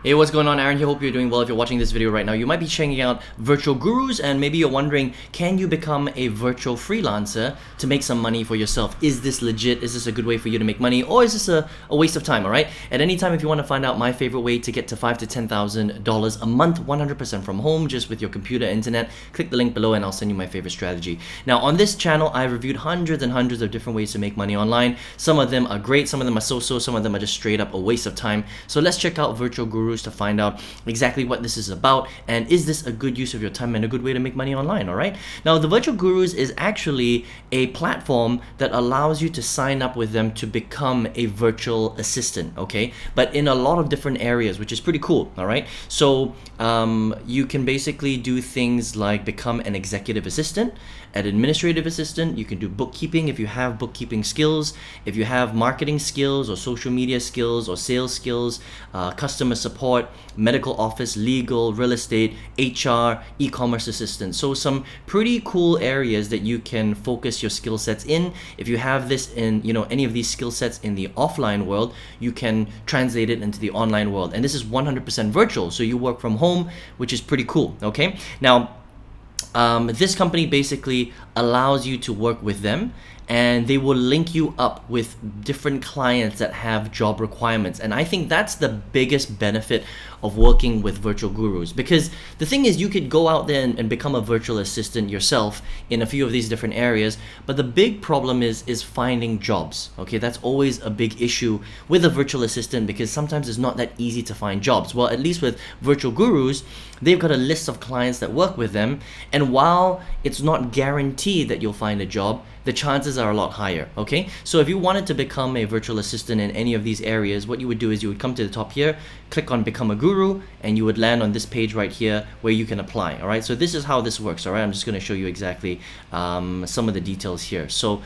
Hey, what's going on? Aaron here. Hope you're doing well. If you're watching this video right now, you might be checking out Virtual Gurus, and maybe you're wondering, can you become a virtual freelancer to make some money for yourself? Is this legit? Is this a good way for you to make money, or is this a waste of time? All right. At any time, if you want to find out my favorite way to get to $5,000 to $10,000 a month, 100% from home, just with your computer, internet, click the link below, and I'll send you my favorite strategy. Now, on this channel, I've reviewed hundreds and hundreds of different ways to make money online. Some of them are great, some of them are so-so, some of them are just straight up a waste of time. So let's check out Virtual Gurus to find out exactly what this is about, and is this a good use of your time and a good way to make money online. All right, now the Virtual Gurus is actually a platform that allows you to sign up with them to become a virtual assistant, okay, but in a lot of different areas, which is pretty cool. All right, so you can basically do things like become an executive assistant, an administrative assistant. You can do bookkeeping if you have bookkeeping skills, if you have marketing skills or social media skills or sales skills, customer support, medical office, legal, real estate, HR, e-commerce assistant. So some pretty cool areas that you can focus your skill sets in. If you have this in, any of these skill sets in the offline world, you can translate it into the online world. And this is 100% virtual, so you work from home, which is pretty cool. Okay, now this company basically allows you to work with them, and they will link you up with different clients that have job requirements. And I think that's the biggest benefit of working with Virtual Gurus, because the thing is, you could go out there and become a virtual assistant yourself in a few of these different areas, but the big problem is finding jobs. Okay, that's always a big issue with a virtual assistant, because sometimes it's not that easy to find jobs. Well, at least with Virtual Gurus, they've got a list of clients that work with them, and while it's not guaranteed that you'll find a job, the chances are a lot higher. Okay, so if you wanted to become a virtual assistant in any of these areas, what you would do is you would come to the top here, click on Become a Guru, and you would land on this page right here where you can apply. All right, so this is how this works. All right, I'm just going to show you exactly some of the details here. So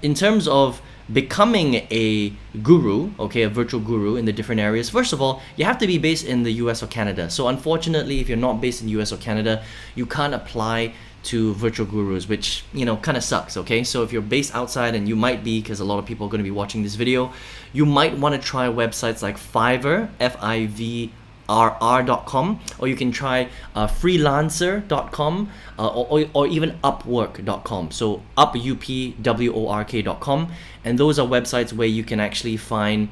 in terms of becoming a guru, okay, a virtual guru in the different areas, first of all, you have to be based in the US or Canada. So unfortunately, if you're not based in the US or Canada, you can't apply to Virtual Gurus, which kind of sucks. Okay, so if you're based outside, and you might be, because a lot of people are going to be watching this video, you might want to try websites like Fiverr, FIVRR.com, or you can try freelancer.com, or even upwork.com. So upwork.com, and those are websites where you can actually find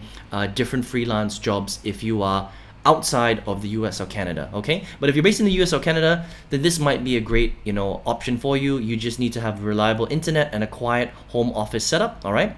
different freelance jobs if you are outside of the US or Canada. Okay, but if you're based in the US or Canada, then this might be a great option for you. You just need to have reliable internet and a quiet home office setup. All right,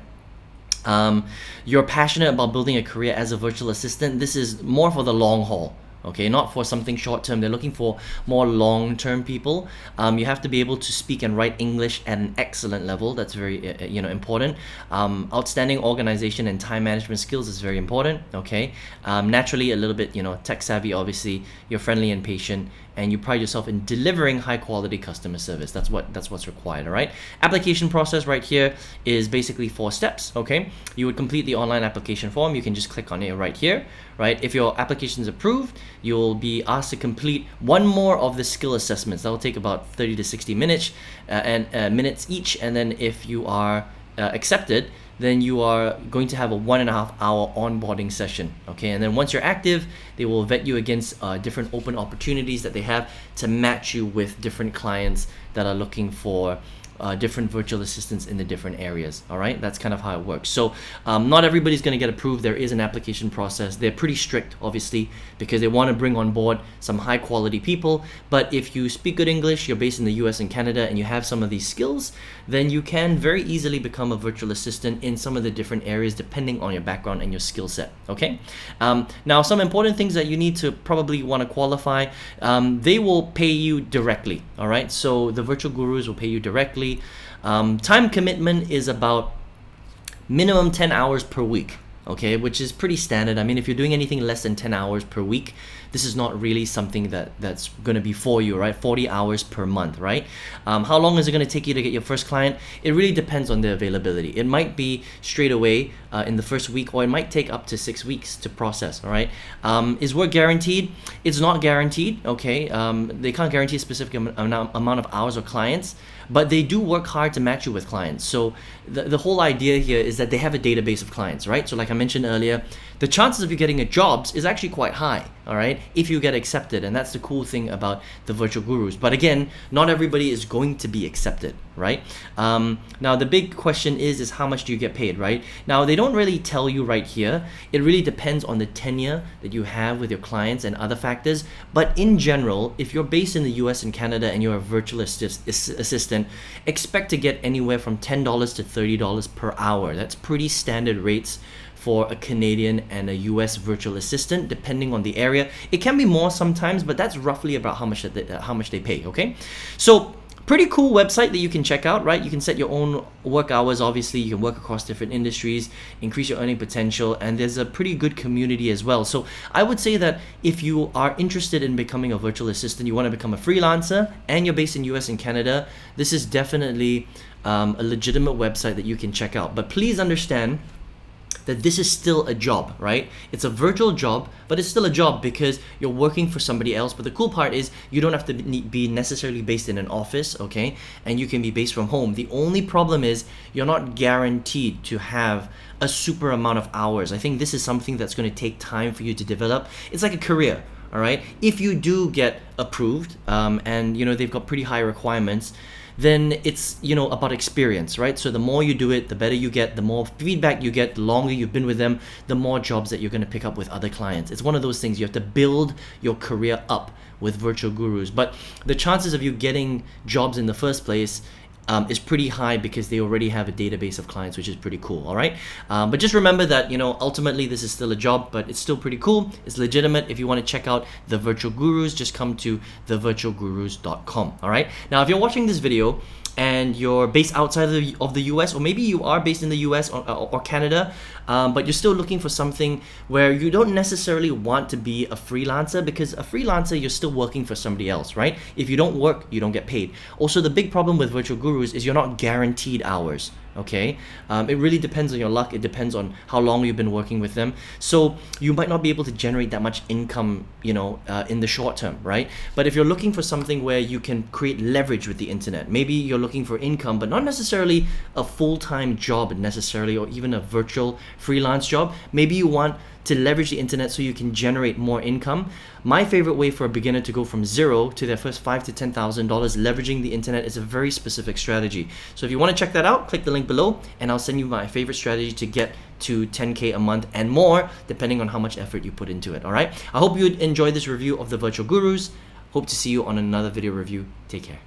you're passionate about building a career as a virtual assistant. This is more for the long haul. Okay, not for something short term. They're looking for more long-term people. You have to be able to speak and write English at an excellent level. That's very important. Outstanding organization and time management skills is very important. Okay, naturally a little bit tech savvy. Obviously, you're friendly and patient, and you pride yourself in delivering high quality customer service. That's what's required. All right, application process right here is basically 4 steps. Okay, you would complete the online application form. You can just click on it right here. Right, if your application is approved, you'll be asked to complete one more of the skill assessments. That will take about 30 to 60 minutes minutes each, and then if you are accepted, then you are going to have a 1.5 hour onboarding session. Okay, and then once you're active, they will vet you against different open opportunities that they have to match you with different clients that are looking for different virtual assistants in the different areas. All right, that's kind of how it works. So not everybody's going to get approved. There is an application process. They're pretty strict, obviously, because they want to bring on board some high quality people. But if you speak good English, you're based in the US and Canada, and you have some of these skills, then you can very easily become a virtual assistant in some of the different areas depending on your background and your skill set. Okay, now some important things that you need to probably want to qualify. They will pay you directly. All right, so the Virtual Gurus will pay you directly. Time commitment is about minimum 10 hours per week. Okay, which is pretty standard. I mean, if you're doing anything less than 10 hours per week, this is not really something that's going to be for you, right? 40 hours per month, right? How long is it going to take you to get your first client? It really depends on the availability. It might be straight away in the first week, or it might take up to 6 weeks to process, all right? Is work guaranteed? It's not guaranteed, okay? They can't guarantee a specific amount of hours or clients, but they do work hard to match you with clients. So the whole idea here is that they have a database of clients, right? So like I mentioned earlier, the chances of you getting a job is actually quite high, all right, if you get accepted. And that's the cool thing about the virtual gurus. But again, not everybody is going to be accepted, right? Now, the big question is how much do you get paid, right? Now, they don't really tell you right here. It really depends on the tenure that you have with your clients and other factors. But in general, if you're based in the US and Canada and you're a virtual assistant, expect to get anywhere from $10 to $30 per hour. That's pretty standard rates for a Canadian and a US virtual assistant, depending on the area. It can be more sometimes, but that's roughly about how much they pay, okay? So, pretty cool website that you can check out, right? You can set your own work hours. Obviously, you can work across different industries, increase your earning potential, and there's a pretty good community as well. So I would say that if you are interested in becoming a virtual assistant, you want to become a freelancer, and you're based in US and Canada, this is definitely a legitimate website that you can check out. But please understand that this is still a job, right? It's a virtual job, but it's still a job because you're working for somebody else. But the cool part is you don't have to be necessarily based in an office, okay? And you can be based from home. The only problem is you're not guaranteed to have a super amount of hours. I think this is something that's going to take time for you to develop. It's like a career, all right? If you do get approved, and you know they've got pretty high requirements, then it's, you know, about experience, right? So the more you do it, the better you get, the more feedback you get, the longer you've been with them, the more jobs that you're going to pick up with other clients. It's one of those things. You have to build your career up with virtual gurus. But the chances of you getting jobs in the first place is pretty high because they already have a database of clients, which is pretty cool, all right? But just remember that, you know, ultimately this is still a job, but it's still pretty cool. It's legitimate. If you want to check out the virtual gurus, just come to thevirtualgurus.com, all right? Now, if you're watching this video and you're based outside of the US, or maybe you are based in the US or Canada, but you're still looking for something where you don't necessarily want to be a freelancer, because a freelancer, you're still working for somebody else, right? If you don't work, you don't get paid. Also, the big problem with virtual gurus is you're not guaranteed hours, okay? It really depends on your luck. It depends on how long you've been working with them. So you might not be able to generate that much income, you know, in the short term, right? But if you're looking for something where you can create leverage with the internet, maybe you're looking for income, but not necessarily a full-time job necessarily, or even a virtual freelance job. Maybe you want to leverage the internet so you can generate more income. My favorite way for a beginner to go from zero to their first $5,000 to $10,000 leveraging the internet is a very specific strategy. So if you want to check that out, click the link below and I'll send you my favorite strategy to get to 10K a month and more, depending on how much effort you put into it, all right? I hope you enjoyed this review of the virtual gurus. Hope to see you on another video review. Take care.